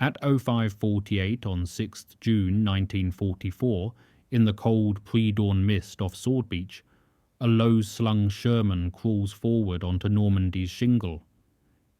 At 05:48 on 6th June 1944, in the cold pre-dawn mist off Sword Beach, a low-slung Sherman crawls forward onto Normandy's shingle.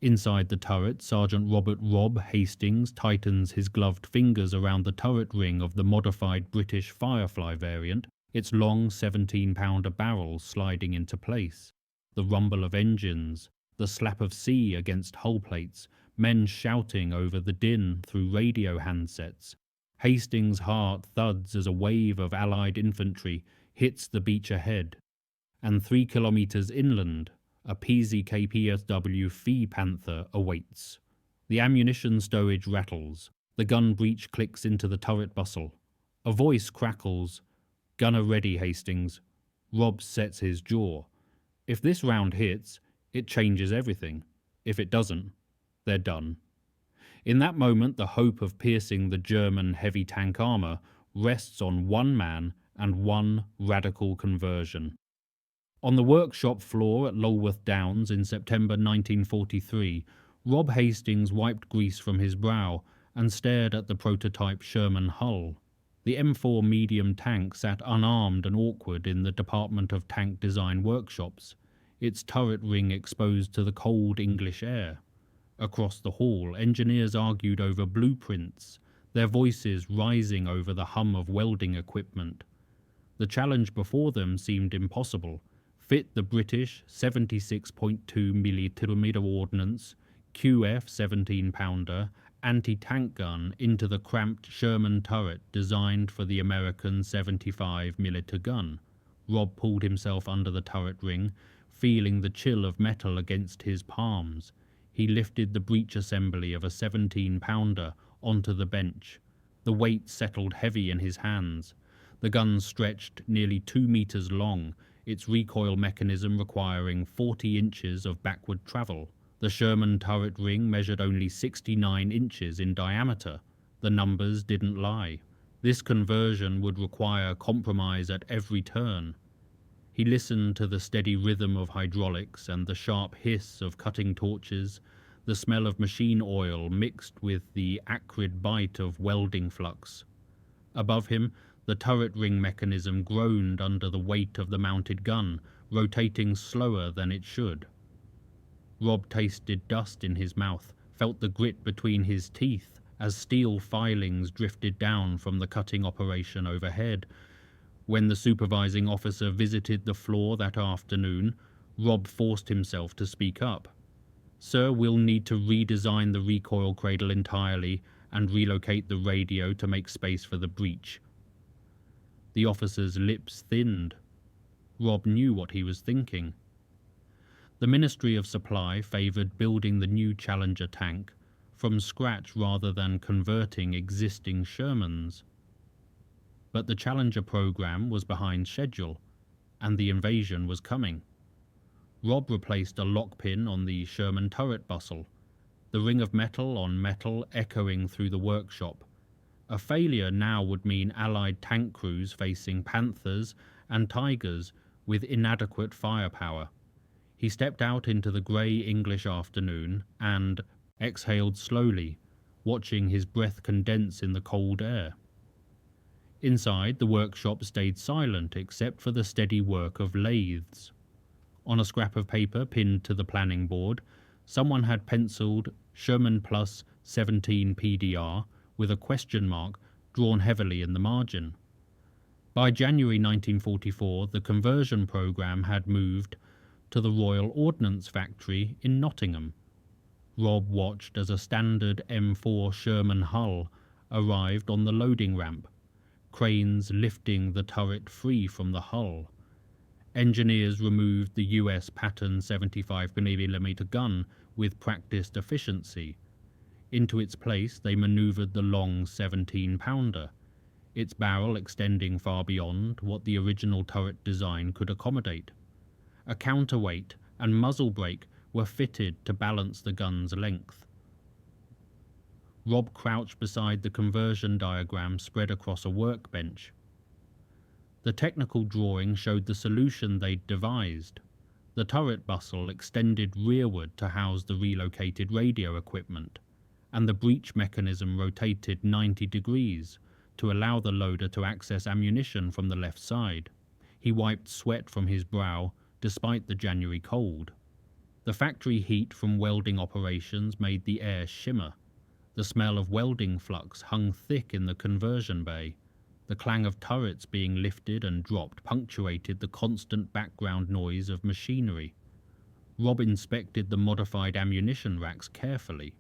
Inside the turret, Sergeant Robert "Rob" Hastings tightens his gloved fingers around the turret ring of the modified British Firefly variant, its long 17-pounder barrel sliding into place. The rumble of engines, the slap of sea against hull plates, men shouting over the din through radio handsets. Hastings' heart thuds as a wave of Allied infantry hits the beach ahead. And 3 kilometers inland, a PZK-PSW Phi Panther awaits. The ammunition stowage rattles. The gun breech clicks into the turret bustle. A voice crackles. "Gunner ready, Hastings." Rob sets his jaw. If this round hits, it changes everything. If it doesn't, they're done. In that moment, the hope of piercing the German heavy tank armour rests on one man and one radical conversion. On the workshop floor at Lulworth Downs in September 1943, Rob Hastings wiped grease from his brow and stared at the prototype Sherman hull. The M4 medium tank sat unarmed and awkward in the Department of Tank Design workshops, its turret ring exposed to the cold English air. Across the hall, engineers argued over blueprints, their voices rising over the hum of welding equipment. The challenge before them seemed impossible. Fit the British 76.2mm Ordnance QF 17-pounder anti-tank gun into the cramped Sherman turret designed for the American 75mm gun. Rob pulled himself under the turret ring, feeling the chill of metal against his palms. He lifted the breech assembly of a 17-pounder onto the bench. The weight settled heavy in his hands. The gun stretched nearly 2 meters long, its recoil mechanism requiring 40 inches of backward travel. The Sherman turret ring measured only 69 inches in diameter. The numbers didn't lie. This conversion would require compromise at every turn. He listened to the steady rhythm of hydraulics and the sharp hiss of cutting torches, the smell of machine oil mixed with the acrid bite of welding flux. Above him, the turret ring mechanism groaned under the weight of the mounted gun, rotating slower than it should. Rob tasted dust in his mouth, felt the grit between his teeth as steel filings drifted down from the cutting operation overhead. When the supervising officer visited the floor that afternoon, Rob forced himself to speak up. "Sir, we'll need to redesign the recoil cradle entirely and relocate the radio to make space for the breech." The officer's lips thinned. Rob knew what he was thinking. The Ministry of Supply favoured building the new Challenger tank from scratch rather than converting existing Shermans. But the Challenger program was behind schedule, and the invasion was coming. Rob replaced a lockpin on the Sherman turret bustle, the ring of metal on metal echoing through the workshop. A failure now would mean Allied tank crews facing Panthers and Tigers with inadequate firepower. He stepped out into the grey English afternoon and exhaled slowly, watching his breath condense in the cold air. Inside, the workshop stayed silent except for the steady work of lathes. On a scrap of paper pinned to the planning board, someone had penciled Sherman Plus 17 PDR with a question mark drawn heavily in the margin. By January 1944, the conversion program had moved to the Royal Ordnance Factory in Nottingham. Rob watched as a standard M4 Sherman hull arrived on the loading ramp, cranes lifting the turret free from the hull. Engineers removed the US pattern 75mm gun with practiced efficiency. Into its place they manoeuvred the long 17-pounder, its barrel extending far beyond what the original turret design could accommodate. A counterweight and muzzle brake were fitted to balance the gun's length. Rob crouched beside the conversion diagram spread across a workbench. The technical drawing showed the solution they'd devised. The turret bustle extended rearward to house the relocated radio equipment, and the breech mechanism rotated 90 degrees to allow the loader to access ammunition from the left side. He wiped sweat from his brow despite the January cold. The factory heat from welding operations made the air shimmer. The smell of welding flux hung thick in the conversion bay. The clang of turrets being lifted and dropped punctuated the constant background noise of machinery. Rob inspected the modified ammunition racks carefully.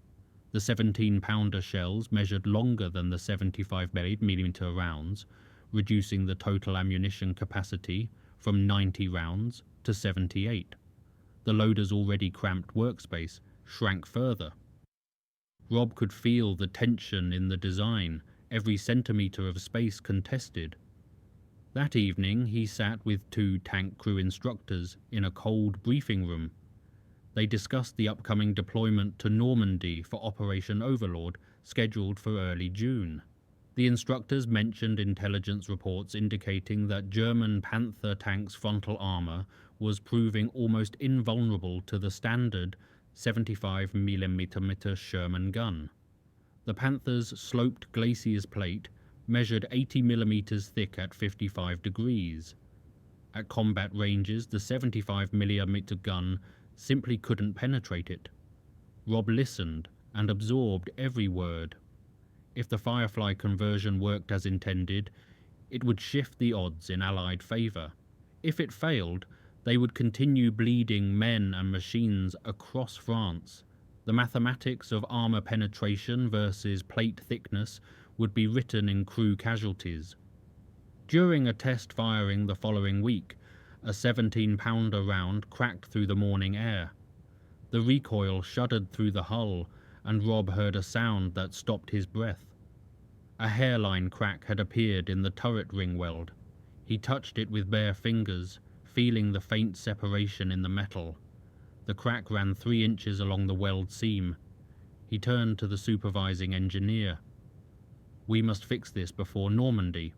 The 17-pounder shells measured longer than the 75mm rounds, reducing the total ammunition capacity from 90 rounds to 78. The loader's already cramped workspace shrank further. Rob could feel the tension in the design, every centimetre of space contested. That evening he sat with 2 tank crew instructors in a cold briefing room. They discussed the upcoming deployment to Normandy for Operation Overlord, scheduled for early June. The instructors mentioned intelligence reports indicating that German Panther tanks' frontal armour was proving almost invulnerable to the standard 75mm Sherman gun. The Panther's sloped glacier's plate measured 80mm thick at 55 degrees. At combat ranges, the 75mm gun simply couldn't penetrate it. Rob listened and absorbed every word. If the Firefly conversion worked as intended, it would shift the odds in Allied favour. If it failed, they would continue bleeding men and machines across France. The mathematics of armour penetration versus plate thickness would be written in crew casualties. During a test firing the following week, a 17-pounder round cracked through the morning air. The recoil shuddered through the hull, and Rob heard a sound that stopped his breath. A hairline crack had appeared in the turret ring weld. He touched it with bare fingers, feeling the faint separation in the metal. The crack ran 3 inches along the weld seam. He turned to the supervising engineer. "We must fix this before Normandy."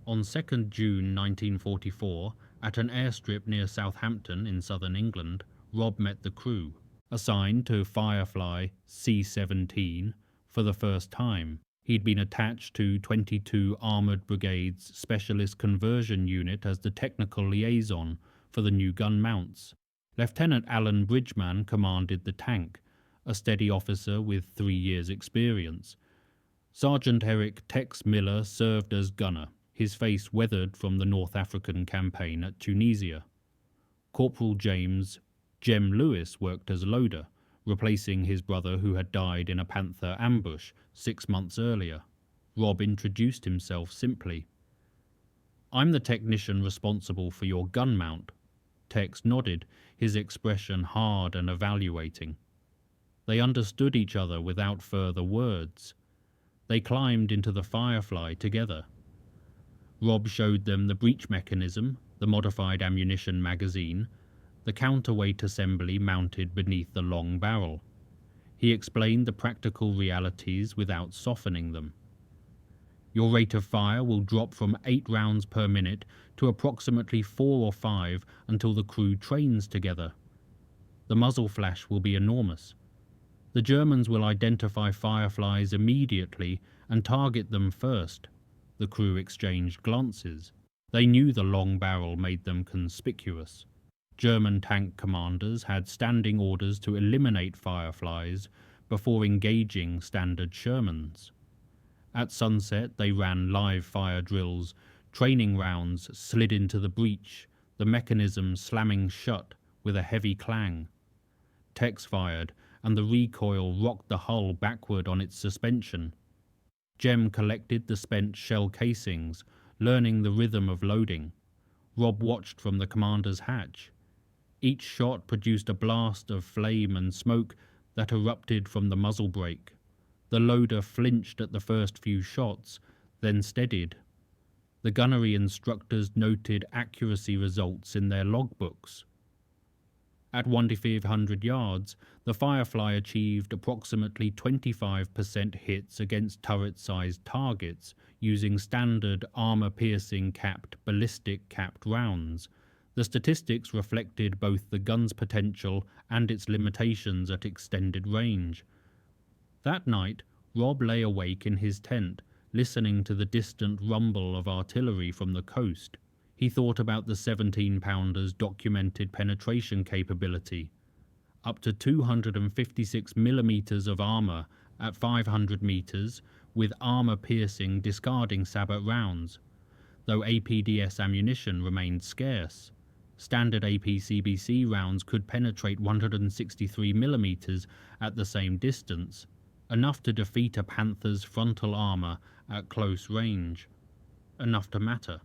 On 2nd June 1944, at an airstrip near Southampton in southern England, Rob met the crew, assigned to Firefly C-17 for the first time. He'd been attached to 22 Armoured Brigade's Specialist Conversion Unit as the technical liaison for the new gun mounts. Lieutenant Alan Bridgman commanded the tank, a steady officer with 3 years' experience. Sergeant Eric Tex Miller served as gunner, his face weathered from the North African campaign at Tunisia. Corporal James Jem Lewis worked as loader, replacing his brother who had died in a Panther ambush 6 months earlier. Rob introduced himself simply. "I'm the technician responsible for your gun mount." Tex nodded, his expression hard and evaluating. They understood each other without further words. They climbed into the Firefly together. Rob showed them the breech mechanism, the modified ammunition magazine, the counterweight assembly mounted beneath the long barrel. He explained the practical realities without softening them. "Your rate of fire will drop from 8 rounds per minute to approximately 4 or 5 until the crew trains together. The muzzle flash will be enormous. The Germans will identify Fireflies immediately and target them first." The crew exchanged glances. They knew the long barrel made them conspicuous. German tank commanders had standing orders to eliminate Fireflies before engaging standard Shermans. At sunset they ran live fire drills. Training rounds slid into the breech, the mechanism slamming shut with a heavy clang. Tex fired, and the recoil rocked the hull backward on its suspension. Jem collected the spent shell casings, learning the rhythm of loading. Rob watched from the commander's hatch. Each shot produced a blast of flame and smoke that erupted from the muzzle brake. The loader flinched at the first few shots, then steadied. The gunnery instructors noted accuracy results in their logbooks. At 1,500 yards, the Firefly achieved approximately 25% hits against turret-sized targets using standard armour-piercing capped ballistic capped rounds. The statistics reflected both the gun's potential and its limitations at extended range. That night, Rob lay awake in his tent, listening to the distant rumble of artillery from the coast. He thought about the 17-pounder's documented penetration capability, up to 256 millimeters of armour at 500 meters, with armour-piercing discarding sabot rounds, though APDS ammunition remained scarce. Standard APCBC rounds could penetrate 163 millimeters at the same distance, enough to defeat a Panther's frontal armour at close range. Enough to matter.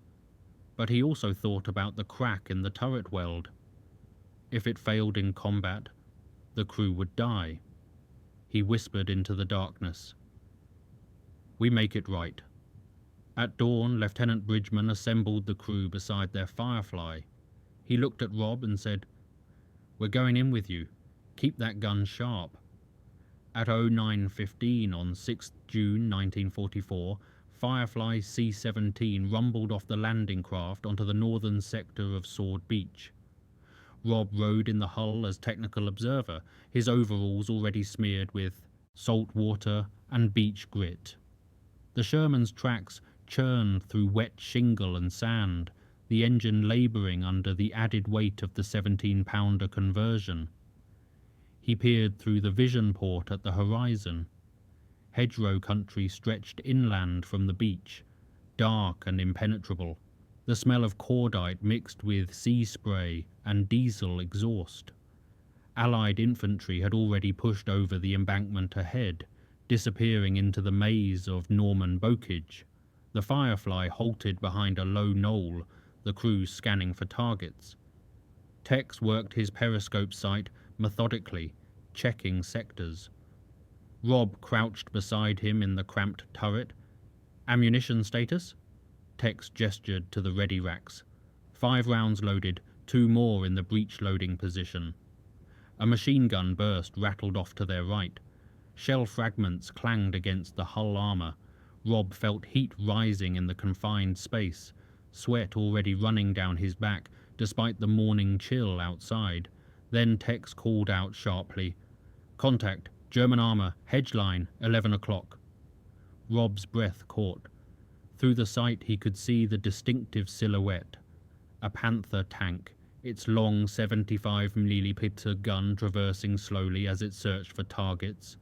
But he also thought about the crack in the turret weld. If it failed in combat, the crew would die. He whispered into the darkness. "We make it right." At dawn, Lieutenant Bridgman assembled the crew beside their Firefly. He looked at Rob and said, "We're going in with you. Keep that gun sharp." At 09:15 on 6th June 1944, Firefly C-17 rumbled off the landing craft onto the northern sector of Sword Beach. Rob rode in the hull as technical observer, his overalls already smeared with salt water and beach grit. The Sherman's tracks churned through wet shingle and sand, the engine labouring under the added weight of the 17-pounder conversion. He peered through the vision port at the horizon. Hedgerow country stretched inland from the beach, dark and impenetrable, the smell of cordite mixed with sea spray and diesel exhaust. Allied infantry had already pushed over the embankment ahead, disappearing into the maze of Norman bocage. The Firefly halted behind a low knoll, the crew scanning for targets. Tex worked his periscope sight methodically, checking sectors. Rob crouched beside him in the cramped turret. "Ammunition status?" Tex gestured to the ready racks. 5 rounds loaded, 2 more in the breech loading position. A machine gun burst rattled off to their right. Shell fragments clanged against the hull armour. Rob felt heat rising in the confined space, sweat already running down his back despite the morning chill outside. Then Tex called out sharply, "Contact, German armour, hedge line, 11 o'clock. Rob's breath caught. Through the sight he could see the distinctive silhouette. A Panther tank, its long 75mm gun traversing slowly as it searched for targets.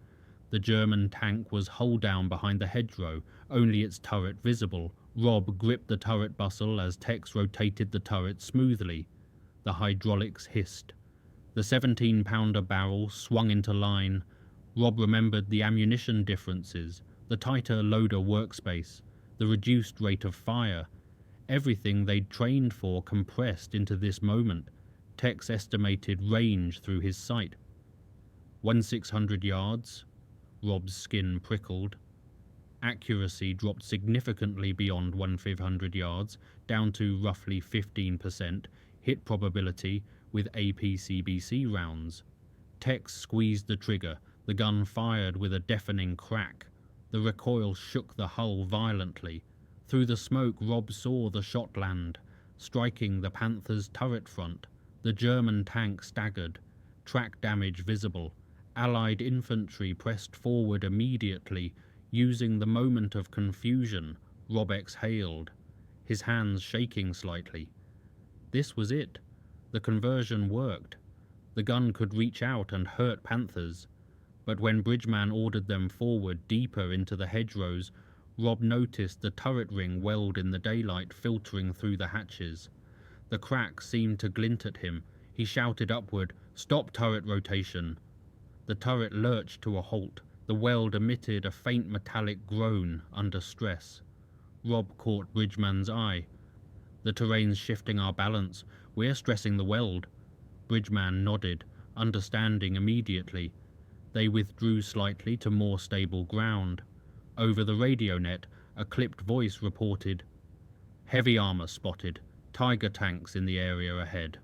The German tank was hull down behind the hedgerow, only its turret visible. Rob gripped the turret bustle as Tex rotated the turret smoothly. The hydraulics hissed. The 17-pounder barrel swung into line. Rob remembered the ammunition differences, the tighter loader workspace, the reduced rate of fire. Everything they'd trained for compressed into this moment. Tex estimated range through his sight. 1,600 yards. Rob's skin prickled. Accuracy dropped significantly beyond 1,500 yards, down to roughly 15%, hit probability with APCBC rounds. Tex squeezed the trigger. The gun fired with a deafening crack. The recoil shook the hull violently. Through the smoke, Rob saw the shot land, striking the Panther's turret front. The German tank staggered, track damage visible. Allied infantry pressed forward immediately. Using the moment of confusion, Rob exhaled, his hands shaking slightly. This was it. The conversion worked. The gun could reach out and hurt Panthers. But when Bridgman ordered them forward deeper into the hedgerows, Rob noticed the turret ring weld in the daylight filtering through the hatches. The crack seemed to glint at him. He shouted upward, "Stop turret rotation!" The turret lurched to a halt. The weld emitted a faint metallic groan under stress. Rob caught Bridgman's eye. "The terrain's shifting our balance. We're stressing the weld." Bridgman nodded, understanding immediately. They withdrew slightly to more stable ground. Over the radio net, a clipped voice reported, "Heavy armour spotted. Tiger tanks in the area ahead."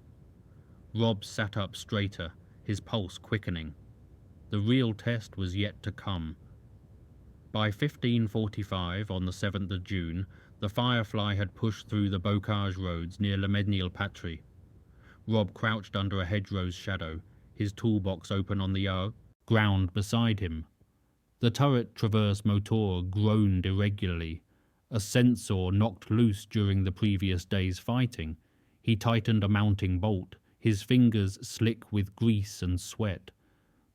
Rob sat up straighter, his pulse quickening. The real test was yet to come. By 15:45 on the 7th of June, the Firefly had pushed through the bocage roads near Le Mesnil-Patry. Rob crouched under a hedgerow's shadow, his toolbox open on the ground beside him. The turret traverse motor groaned irregularly. A sensor knocked loose during the previous day's fighting. He tightened a mounting bolt, his fingers slick with grease and sweat.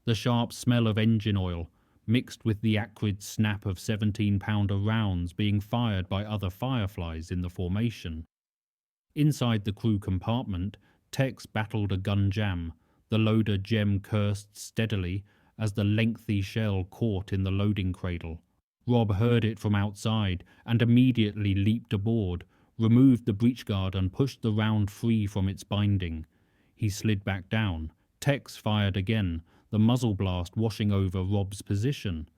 The sharp smell of engine oil, mixed with the acrid snap of 17-pounder rounds being fired by other Fireflies in the formation. Inside the crew compartment, Tex battled a gun jam. The loader gem cursed steadily as the lengthy shell caught in the loading cradle. Rob heard it from outside and immediately leaped aboard, removed the breech guard and pushed the round free from its binding. He slid back down. Tex fired again, the muzzle blast washing over Rob's position.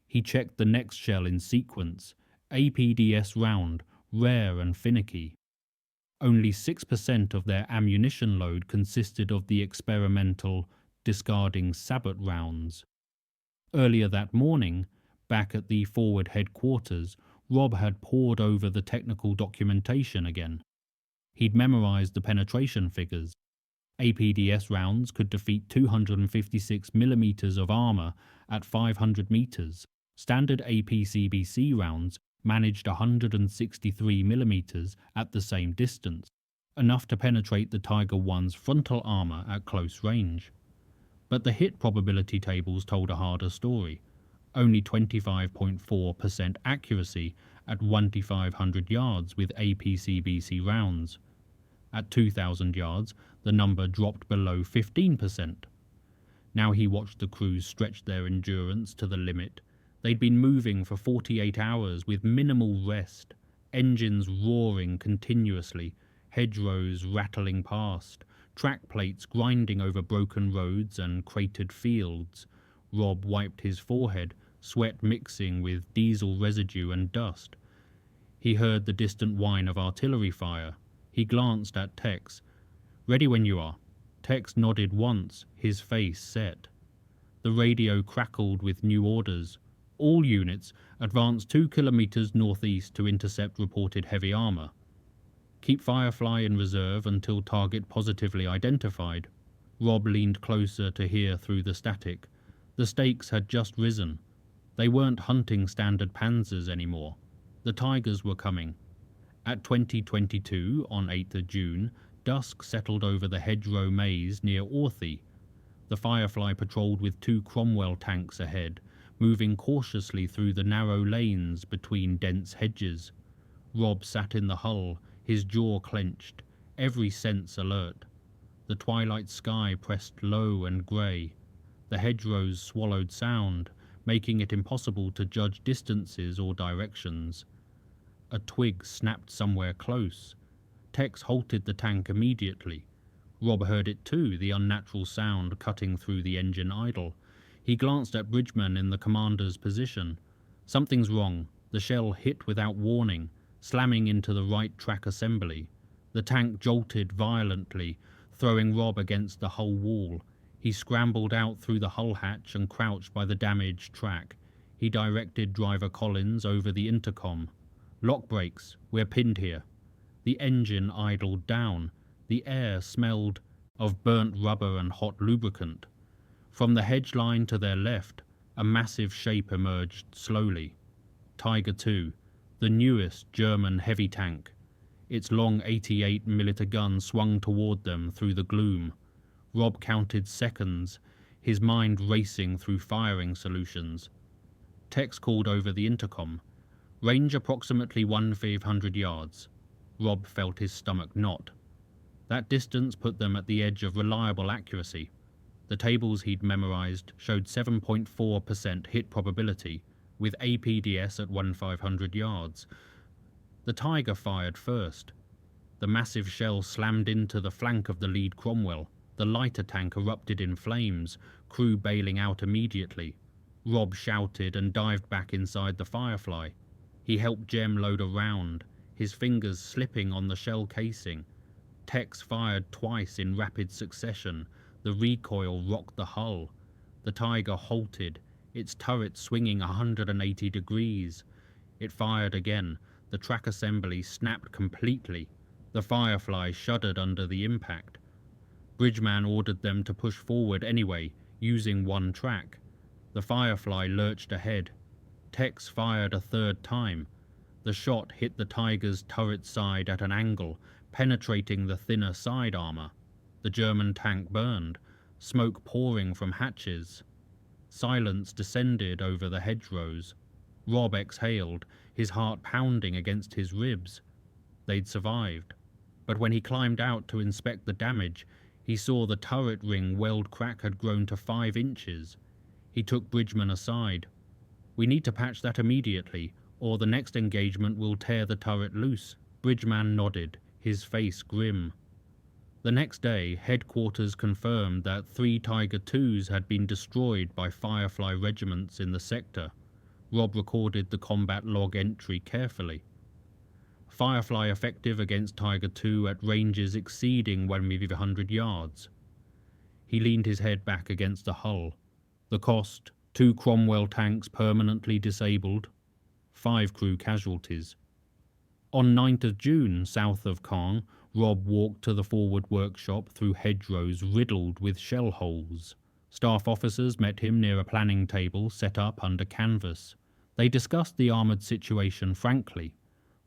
He checked the next shell in sequence. APDS round, rare and finicky. Only 6% of their ammunition load consisted of the experimental, discarding sabot rounds. Earlier that morning, back at the forward headquarters, Rob had pored over the technical documentation again. He'd memorized the penetration figures. APDS rounds could defeat 256 millimeters of armor at 500 meters. Standard APCBC rounds managed 163 millimeters at the same distance, enough to penetrate the Tiger I's frontal armor at close range. But the hit probability tables told a harder story. Only 25.4% accuracy at 1,500 yards with APCBC rounds. At 2,000 yards, the number dropped below 15%. Now he watched the crews stretch their endurance to the limit. They'd been moving for 48 hours with minimal rest, engines roaring continuously, hedgerows rattling past, track plates grinding over broken roads and cratered fields. Rob wiped his forehead, sweat mixing with diesel residue and dust. He heard the distant whine of artillery fire. He glanced at Tex. "Ready when you are." Tex nodded once, his face set. The radio crackled with new orders. All units advance 2 kilometers northeast to intercept reported heavy armor. Keep Firefly in reserve until target positively identified. Rob leaned closer to hear through the static. The stakes had just risen. They weren't hunting standard Panzers anymore. The Tigers were coming. At 2022, on 8th of June, dusk settled over the hedgerow maze near Orthy. The Firefly patrolled with 2 Cromwell tanks ahead, moving cautiously through the narrow lanes between dense hedges. Rob sat in the hull, his jaw clenched, every sense alert. The twilight sky pressed low and grey. The hedgerows swallowed sound, making it impossible to judge distances or directions. A twig snapped somewhere close. Tex halted the tank immediately. Rob heard it too, the unnatural sound cutting through the engine idle. He glanced at Bridgman in the commander's position. Something's wrong. The shell hit without warning, slamming into the right track assembly. The tank jolted violently, throwing Rob against the hull wall. He scrambled out through the hull hatch and crouched by the damaged track. He directed Driver Collins over the intercom. "Lock brakes, we're pinned here." The engine idled down. The air smelled of burnt rubber and hot lubricant. From the hedge line to their left, a massive shape emerged slowly. Tiger II, the newest German heavy tank. Its long 88mm gun swung toward them through the gloom. Rob counted seconds, his mind racing through firing solutions. Tex called over the intercom. "Range approximately 1,500 yards." Rob felt his stomach knot. That distance put them at the edge of reliable accuracy. The tables he'd memorized showed 7.4% hit probability, with APDS at 1,500 yards. The Tiger fired first. The massive shell slammed into the flank of the lead Cromwell. The lighter tank erupted in flames, crew bailing out immediately. Rob shouted and dived back inside the Firefly. He helped Jem load a round, his fingers slipping on the shell casing. Tex fired twice in rapid succession. The recoil rocked the hull. The Tiger halted, its turret swinging 180 degrees. It fired again. The track assembly snapped completely. The Firefly shuddered under the impact. Bridgeman ordered them to push forward anyway, using one track. The Firefly lurched ahead. Tex fired a third time. The shot hit the Tiger's turret side at an angle, penetrating the thinner side armour. The German tank burned, smoke pouring from hatches. Silence descended over the hedgerows. Rob exhaled, his heart pounding against his ribs. They'd survived. But when he climbed out to inspect the damage, he saw the turret ring weld crack had grown to 5 inches. He took Bridgman aside. "We need to patch that immediately, or the next engagement will tear the turret loose." Bridgman nodded, his face grim. The next day, headquarters confirmed that 3 Tiger IIs had been destroyed by Firefly regiments in the sector. Rob recorded the combat log entry carefully. Firefly effective against Tiger II at ranges exceeding 100 yards. He leaned his head back against the hull. The cost: 2 Cromwell tanks permanently disabled, 5 crew casualties. On 9th of June, south of Caen, Rob walked to the forward workshop through hedgerows riddled with shell holes. Staff officers met him near a planning table set up under canvas. They discussed the armoured situation frankly.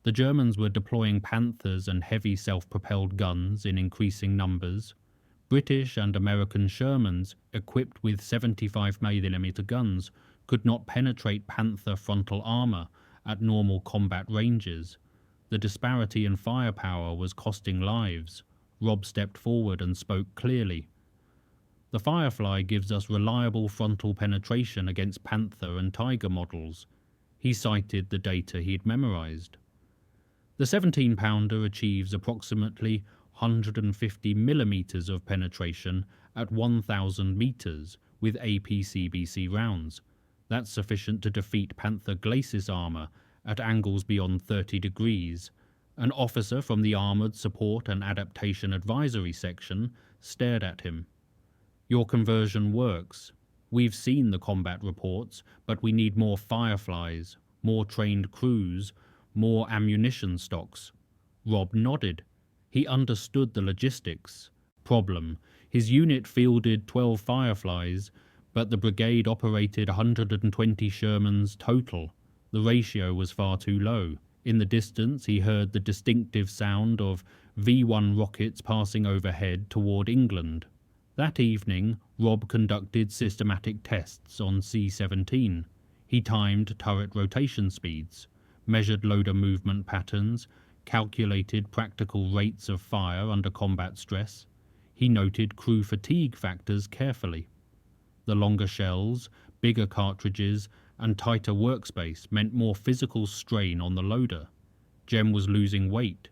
The Germans were deploying Panthers and heavy self-propelled guns in increasing numbers. British and American Shermans, equipped with 75mm guns, could not penetrate Panther frontal armour at normal combat ranges. The disparity in firepower was costing lives. Rob stepped forward and spoke clearly. "The Firefly gives us reliable frontal penetration against Panther and Tiger models." He cited the data he'd memorized. The 17-pounder achieves approximately 150 millimeters of penetration at 1,000 meters with APCBC rounds. That's sufficient to defeat Panther glacis armor at angles beyond 30 degrees. An officer from the Armoured Support and Adaptation Advisory section stared at him. "Your conversion works. We've seen the combat reports, but we need more Fireflies, more trained crews, more ammunition stocks." Rob nodded. He understood the logistics. Problem: his unit fielded 12 Fireflies, but the brigade operated 120 Shermans total. The ratio was far too low. In the distance he heard the distinctive sound of V-1 rockets passing overhead toward England. That evening, Rob conducted systematic tests on C-17. He timed turret rotation speeds, measured loader movement patterns, calculated practical rates of fire under combat stress. He noted crew fatigue factors carefully. The longer shells, bigger cartridges, and tighter workspace meant more physical strain on the loader. Jem was losing weight,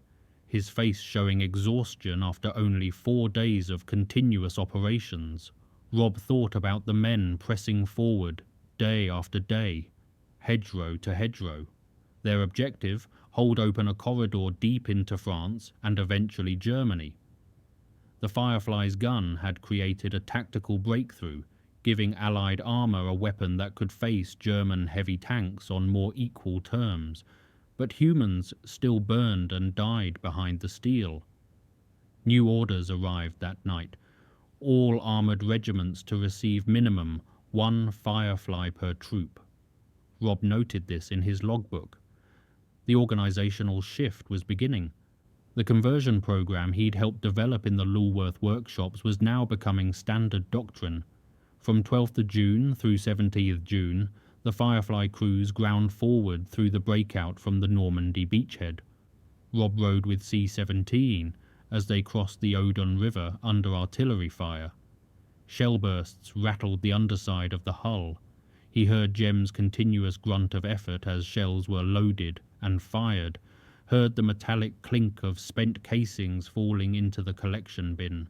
his face showing exhaustion after only 4 days of continuous operations. Rob thought about the men pressing forward, day after day, hedgerow to hedgerow. Their objective: hold open a corridor deep into France and eventually Germany. The Firefly's gun had created a tactical breakthrough, giving Allied armour a weapon that could face German heavy tanks on more equal terms, but humans still burned and died behind the steel. New orders arrived that night, all armoured regiments to receive minimum 1 Firefly per troop. Rob noted this in his logbook. The organisational shift was beginning. The conversion programme he'd helped develop in the Lulworth workshops was now becoming standard doctrine. From 12th of June through 17th June, the Firefly crews ground forward through the breakout from the Normandy beachhead. Rob rode with C-17 as they crossed the Odon River under artillery fire. Shell bursts rattled the underside of the hull. He heard Jem's continuous grunt of effort as shells were loaded and fired, heard the metallic clink of spent casings falling into the collection bin.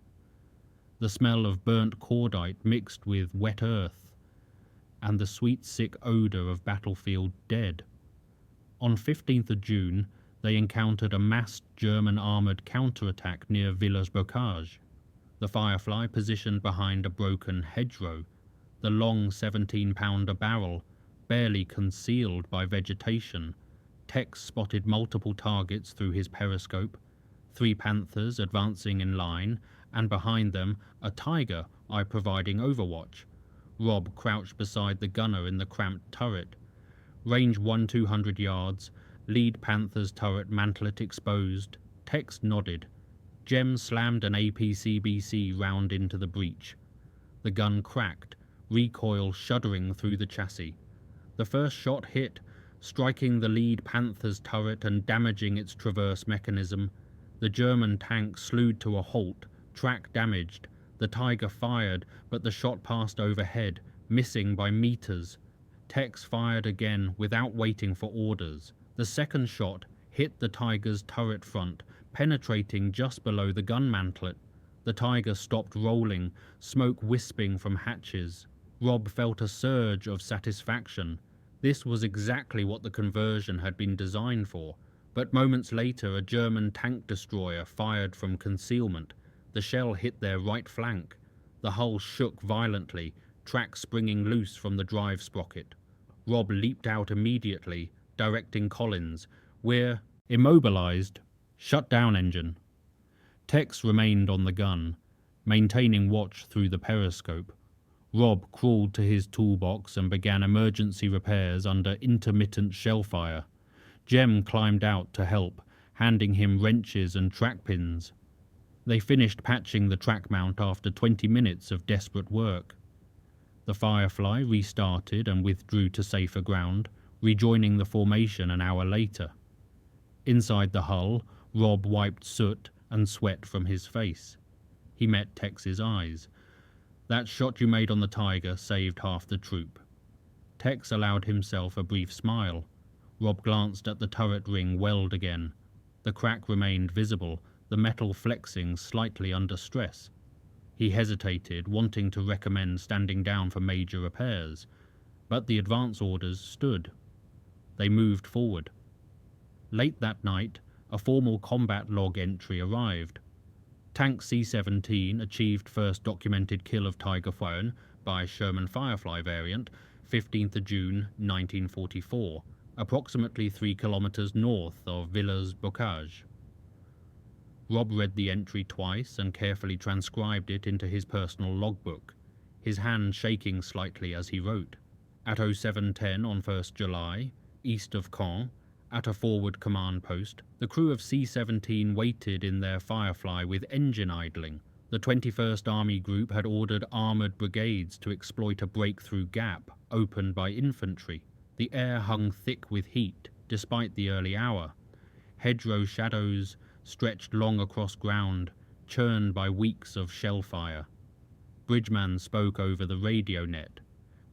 The smell of burnt cordite mixed with wet earth, and the sweet sick odour of battlefield dead. On 15th of June, they encountered a massed German armoured counterattack near Villers-Bocage. The Firefly positioned behind a broken hedgerow, the long 17-pounder barrel barely concealed by vegetation. Tex spotted multiple targets through his periscope, 3 Panthers advancing in line, and behind them a Tiger eye providing overwatch. Rob crouched beside the gunner in the cramped turret. Range 200 yards, lead Panther's turret mantlet exposed. Tex nodded. Jem slammed an APCBC round into the breech. The gun cracked, recoil shuddering through the chassis. The first shot hit, striking the lead Panther's turret and damaging its traverse mechanism. The German tank slewed to a halt, track damaged. The Tiger fired, but the shot passed overhead, missing by meters. Tex fired again without waiting for orders. The second shot hit the Tiger's turret front, penetrating just below the gun mantlet. The Tiger stopped rolling, smoke wisping from hatches. Rob felt a surge of satisfaction. This was exactly what the conversion had been designed for. But moments later, a German tank destroyer fired from concealment. The shell hit their right flank. The hull shook violently, track springing loose from the drive sprocket. Rob leaped out immediately, directing Collins. "We're immobilized. Shut down engine." Tex remained on the gun, maintaining watch through the periscope. Rob crawled to his toolbox and began emergency repairs under intermittent shell fire. Jem climbed out to help, handing him wrenches and track pins. They finished patching the track mount after 20 minutes of desperate work. The Firefly restarted and withdrew to safer ground, rejoining the formation an hour later. Inside the hull, Rob wiped soot and sweat from his face. He met Tex's eyes. "That shot you made on the Tiger saved half the troop." Tex allowed himself a brief smile. Rob glanced at the turret ring weld again. The crack remained visible, the metal flexing slightly under stress. He hesitated, wanting to recommend standing down for major repairs, but the advance orders stood. They moved forward. Late that night, a formal combat log entry arrived. Tank C-17 achieved first documented kill of Tiger flown by Sherman Firefly variant, 15th of June 1944, approximately 3 kilometers north of Villers-Bocage. Rob read the entry twice and carefully transcribed it into his personal logbook, his hand shaking slightly as he wrote. At 07:10 on 1st July, east of Caen, at a forward command post, the crew of C-17 waited in their Firefly with engine idling. The 21st Army Group had ordered armoured brigades to exploit a breakthrough gap opened by infantry. The air hung thick with heat, despite the early hour. Hedgerow shadows stretched long across ground, churned by weeks of shell fire. Bridgeman spoke over the radio net.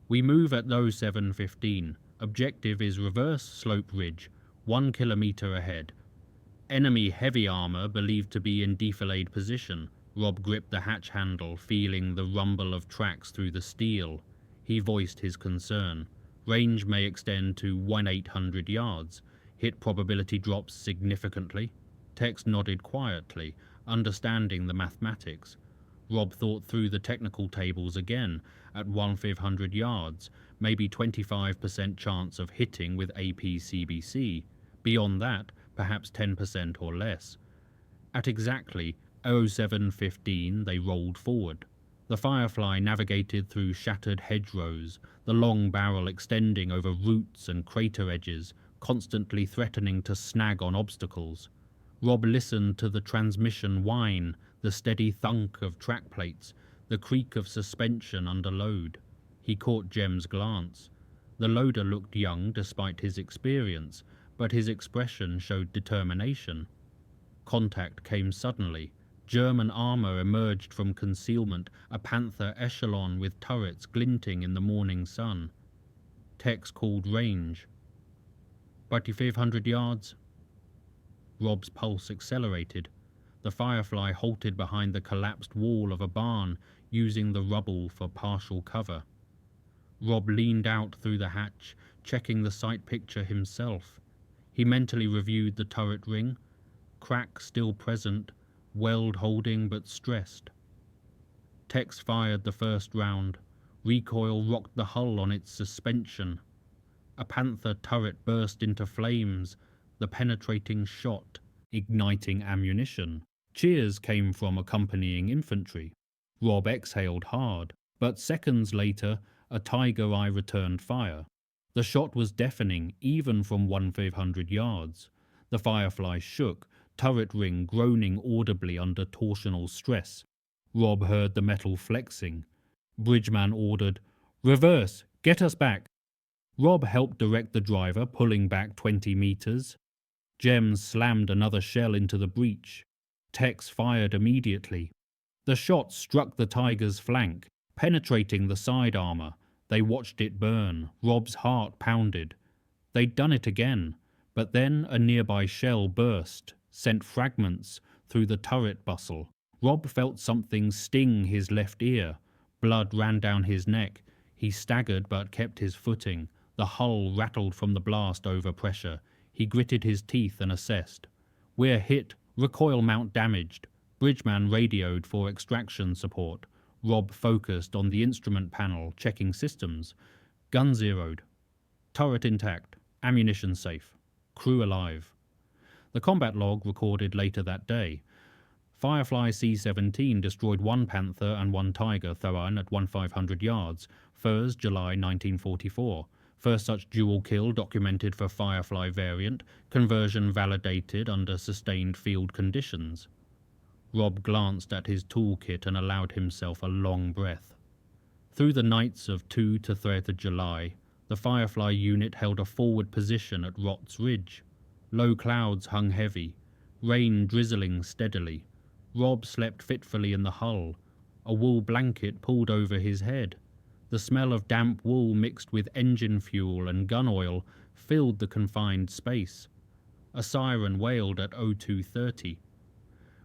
"We move at 07:15. Objective is reverse slope ridge, 1 kilometer ahead. Enemy heavy armour believed to be in defilade position." Rob gripped the hatch handle, feeling the rumble of tracks through the steel. He voiced his concern. "Range may extend to 1,800 yards. Hit probability drops significantly." Tex nodded quietly, understanding the mathematics. Rob thought through the technical tables again. At 1,500 yards, maybe 25% chance of hitting with APCBC. Beyond that, perhaps 10% or less. At exactly 07:15, they rolled forward. The Firefly navigated through shattered hedgerows, the long barrel extending over roots and crater edges, constantly threatening to snag on obstacles. Rob listened to the transmission whine, the steady thunk of track plates, the creak of suspension under load. He caught Jem's glance. The loader looked young despite his experience, but his expression showed determination. Contact came suddenly. German armour emerged from concealment, a Panther echelon with turrets glinting in the morning sun. Tex called range. 2,500 yards. Rob's pulse accelerated. The Firefly halted behind the collapsed wall of a barn, using the rubble for partial cover. Rob leaned out through the hatch, checking the sight picture himself. He mentally reviewed the turret ring. Crack still present, weld holding but stressed. Tex fired the first round. Recoil rocked the hull on its suspension. A Panther turret burst into flames, the penetrating shot igniting ammunition. Cheers came from accompanying infantry. Rob exhaled hard, but seconds later, A Tiger eye returned fire. The shot was deafening, even from 1,500 yards. The Firefly shook, turret ring groaning audibly under torsional stress. Rob heard the metal flexing. Bridgeman ordered, "Reverse! Get us back!" Rob helped direct the driver, pulling back 20 meters. Gems slammed another shell into the breach. Tex fired immediately. The shot struck the Tiger's flank, penetrating the side armour. They watched it burn. Rob's heart pounded. They'd done it again, but then a nearby shell burst, sent fragments through the turret bustle. Rob felt something sting his left ear. Blood ran down his neck. He staggered but kept his footing. The hull rattled from the blast over pressure. He gritted his teeth and assessed. "We're hit. Recoil mount damaged." Bridgeman radioed for extraction support. Rob focused on the instrument panel, checking systems. Gun zeroed. Turret intact. Ammunition safe. Crew alive. The combat log recorded later that day. Firefly C-17 destroyed one Panther and one Tiger Thoran at 1,500 yards. Furs, July 1944. First such dual kill documented for Firefly variant. Conversion validated under sustained field conditions. Rob glanced at his toolkit and allowed himself a long breath. Through the nights of 2 to 3 July, the Firefly unit held a forward position at Rott's Ridge. Low clouds hung heavy, rain drizzling steadily. Rob slept fitfully in the hull, a wool blanket pulled over his head. The smell of damp wool mixed with engine fuel and gun oil filled the confined space. A siren wailed at 02:30.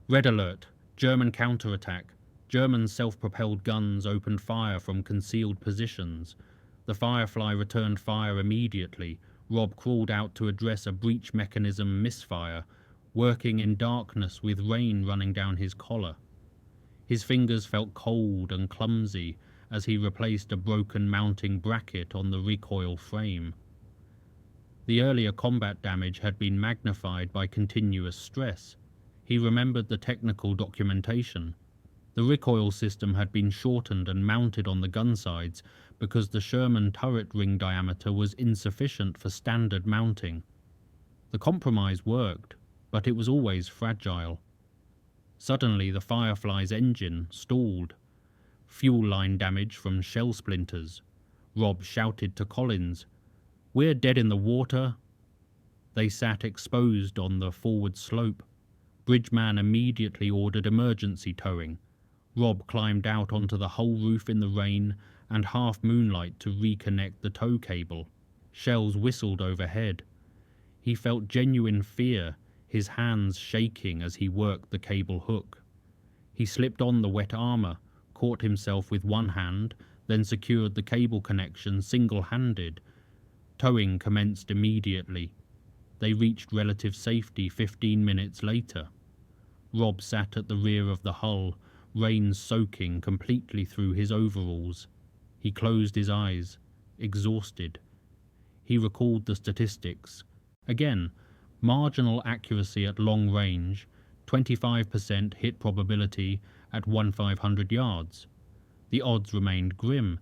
Red alert, German counterattack. German self-propelled guns opened fire from concealed positions. The Firefly returned fire immediately. Rob crawled out to address a breach mechanism misfire, working in darkness with rain running down his collar. His fingers felt cold and clumsy as he replaced a broken mounting bracket on the recoil frame. The earlier combat damage had been magnified by continuous stress. He remembered the technical documentation. The recoil system had been shortened and mounted on the gun sides because the Sherman turret ring diameter was insufficient for standard mounting. The compromise worked, but it was always fragile. Suddenly the Firefly's engine stalled. Fuel line damage from shell splinters. Rob shouted to Collins, "We're dead in the water." They sat exposed on the forward slope. Bridgeman immediately ordered emergency towing. Rob climbed out onto the hull roof in the rain and half moonlight to reconnect the tow cable. Shells whistled overhead. He felt genuine fear, his hands shaking as he worked the cable hook. He slipped on the wet armour, caught himself with one hand, then secured the cable connection single-handed. Towing commenced immediately. They reached relative safety 15 minutes later. Rob sat at the rear of the hull, rain soaking completely through his overalls. He closed his eyes, exhausted. He recalled the statistics. Again, marginal accuracy at long range, 25% hit probability at 1,500 yards. The odds remained grim,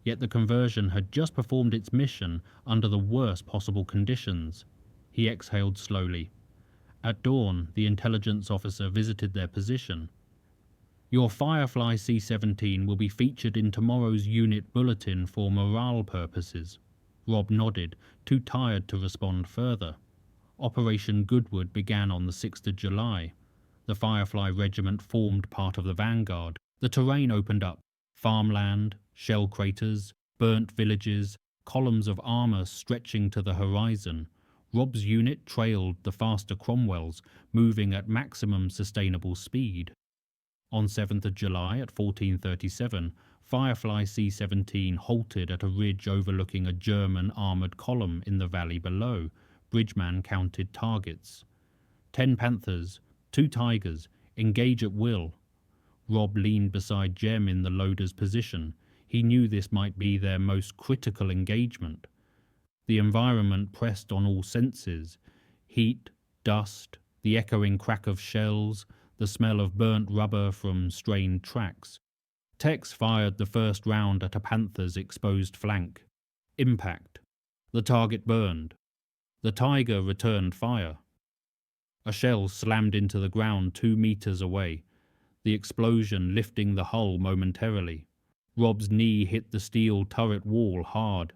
yet the conversion had just performed its mission under the worst possible conditions. He exhaled slowly. At dawn, the intelligence officer visited their position. "Your Firefly C-17 will be featured in tomorrow's unit bulletin for morale purposes." Rob nodded, too tired to respond further. Operation Goodwood began on the 6th of July. The Firefly Regiment formed part of the vanguard. The terrain opened up. Farmland, shell craters, burnt villages, columns of armour stretching to the horizon. Rob's unit trailed the faster Cromwells, moving at maximum sustainable speed. On 7th of July at 14:37, Firefly C-17 halted at a ridge overlooking a German armoured column in the valley below. Bridgeman counted targets. 10 Panthers, 2 Tigers, engage at will. Rob leaned beside Jem in the loader's position. He knew this might be their most critical engagement. The environment pressed on all senses. Heat, dust, the echoing crack of shells, the smell of burnt rubber from strained tracks. Tex fired the first round at a Panther's exposed flank. Impact. The target burned. The Tiger returned fire. A shell slammed into the ground 2 meters away, the explosion lifting the hull momentarily. Rob's knee hit the steel turret wall hard.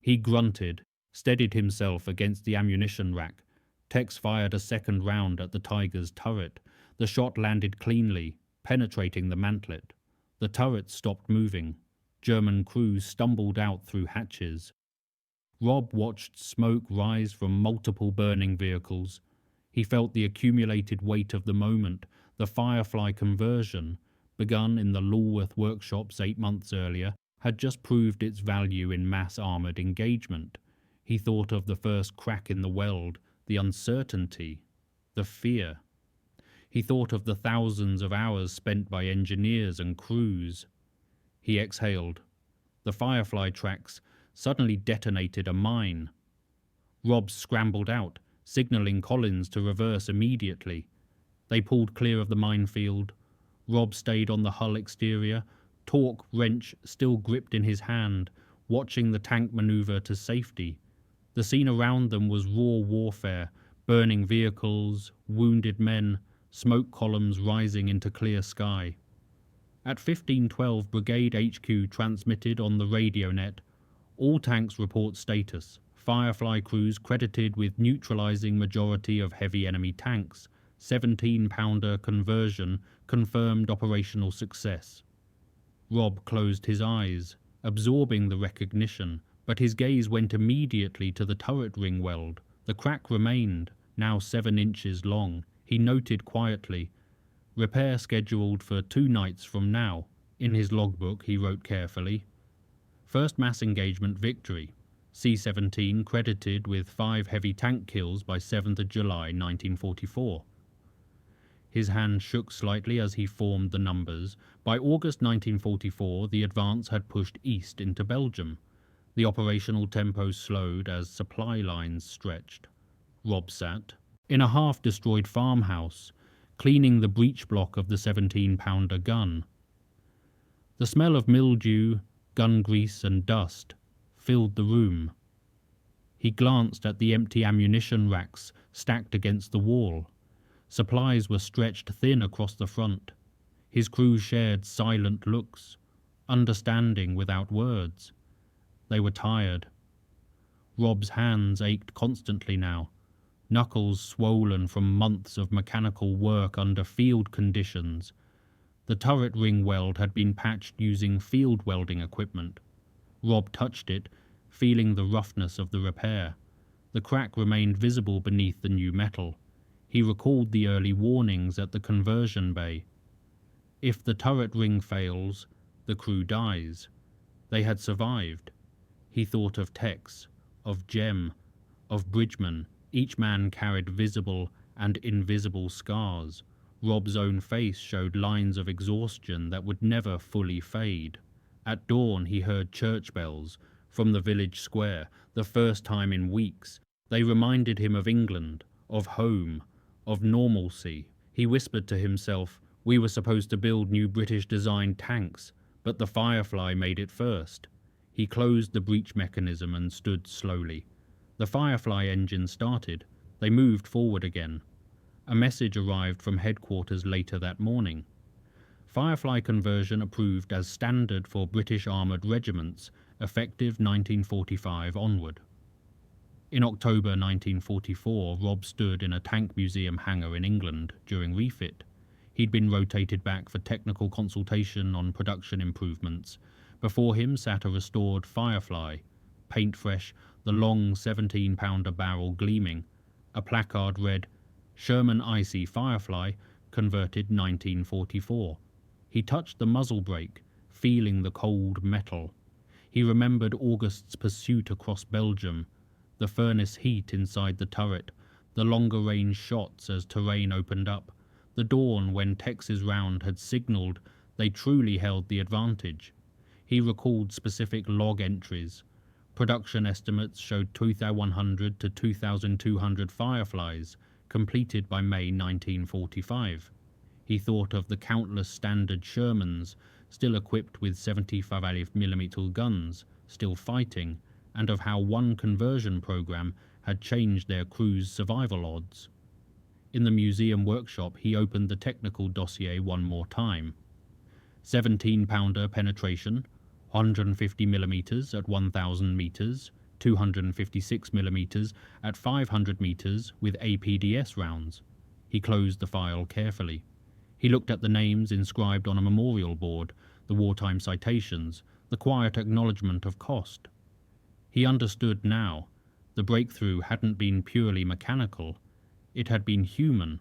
He grunted, steadied himself against the ammunition rack. Tex fired a second round at the Tiger's turret. The shot landed cleanly, penetrating the mantlet. The turret stopped moving. German crews stumbled out through hatches. Rob watched smoke rise from multiple burning vehicles. He felt the accumulated weight of the moment. The Firefly conversion, begun in the Lulworth workshops 8 months earlier, had just proved its value in mass armoured engagement. He thought of the first crack in the weld, the uncertainty, the fear. He thought of the thousands of hours spent by engineers and crews. He exhaled. The Firefly tracks suddenly detonated a mine. Rob scrambled out, signalling Collins to reverse immediately. They pulled clear of the minefield. Rob stayed on the hull exterior, torque wrench still gripped in his hand, watching the tank maneuver to safety. The scene around them was raw warfare, burning vehicles, wounded men, smoke columns rising into clear sky. At 1512, Brigade HQ transmitted on the radio net, "All tanks report status. Firefly crews credited with neutralizing majority of heavy enemy tanks. 17-pounder conversion confirmed operational success." Rob closed his eyes, absorbing the recognition, but his gaze went immediately to the turret ring weld. The crack remained, now 7 inches long. He noted quietly, "Repair scheduled for 2 nights from now." In his logbook he wrote carefully, "First mass engagement victory. C-17 credited with 5 heavy tank kills by 7th of July 1944. His hand shook slightly as he formed the numbers. By August 1944, the advance had pushed east into Belgium. The operational tempo slowed as supply lines stretched. Rob sat in a half-destroyed farmhouse, cleaning the breech block of the 17-pounder gun. The smell of mildew, gun grease and dust filled the room. He glanced at the empty ammunition racks stacked against the wall. Supplies were stretched thin across the front. His crew shared silent looks, understanding without words. They were tired. Rob's hands ached constantly now, knuckles swollen from months of mechanical work under field conditions. The turret ring weld had been patched using field welding equipment. Rob touched it, feeling the roughness of the repair. The crack remained visible beneath the new metal. He recalled the early warnings at the conversion bay. If the turret ring fails, the crew dies. They had survived. He thought of Tex, of Jem, of Bridgman. Each man carried visible and invisible scars. Rob's own face showed lines of exhaustion that would never fully fade. At dawn he heard church bells from the village square, the first time in weeks. They reminded him of England, of home, of normalcy. He whispered to himself, "We were supposed to build new British-designed tanks, but the Firefly made it first." He closed the breech mechanism and stood slowly. The Firefly engine started. They moved forward again. A message arrived from headquarters later that morning. Firefly conversion approved as standard for British armoured regiments, effective 1945 onward. In October 1944, Rob stood in a tank museum hangar in England during refit. He'd been rotated back for technical consultation on production improvements. Before him sat a restored Firefly, paint fresh, the long 17-pounder barrel gleaming. A placard read, "Sherman IC Firefly, converted 1944. He touched the muzzle brake, feeling the cold metal. He remembered August's pursuit across Belgium, the furnace heat inside the turret, the longer-range shots as terrain opened up, the dawn when Tex's round had signalled they truly held the advantage. He recalled specific log entries. Production estimates showed 2,100 to 2,200 Fireflies, completed by May 1945. He thought of the countless standard Shermans, still equipped with 75mm guns, still fighting, and of how one conversion program had changed their crew's survival odds. In the museum workshop, he opened the technical dossier one more time. 17-pounder penetration, 150mm at 1,000 meters, 256mm at 500 meters with APDS rounds. He closed the file carefully. He looked at the names inscribed on a memorial board, the wartime citations, the quiet acknowledgement of cost. He understood now. The breakthrough hadn't been purely mechanical. It had been human.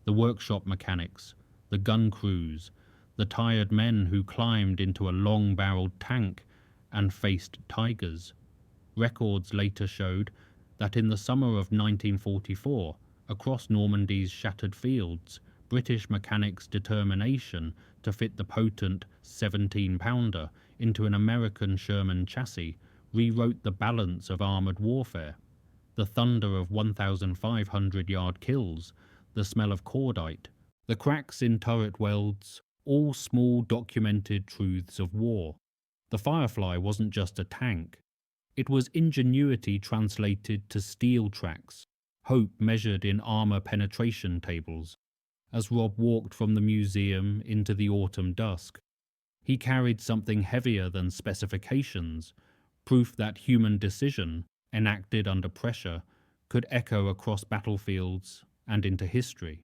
The workshop mechanics, the gun crews, the tired men who climbed into a long-barreled tank and faced tigers. Records later showed that in the summer of 1944, across Normandy's shattered fields, British mechanics' determination to fit the potent 17-pounder into an American Sherman chassis rewrote the balance of armoured warfare. The thunder of 1,500-yard kills, the smell of cordite, the cracks in turret welds, all small documented truths of war. The Firefly wasn't just a tank. It was ingenuity translated to steel tracks, hope measured in armour penetration tables. As Rob walked from the museum into the autumn dusk, he carried something heavier than specifications, proof that human decision, enacted under pressure, could echo across battlefields and into history.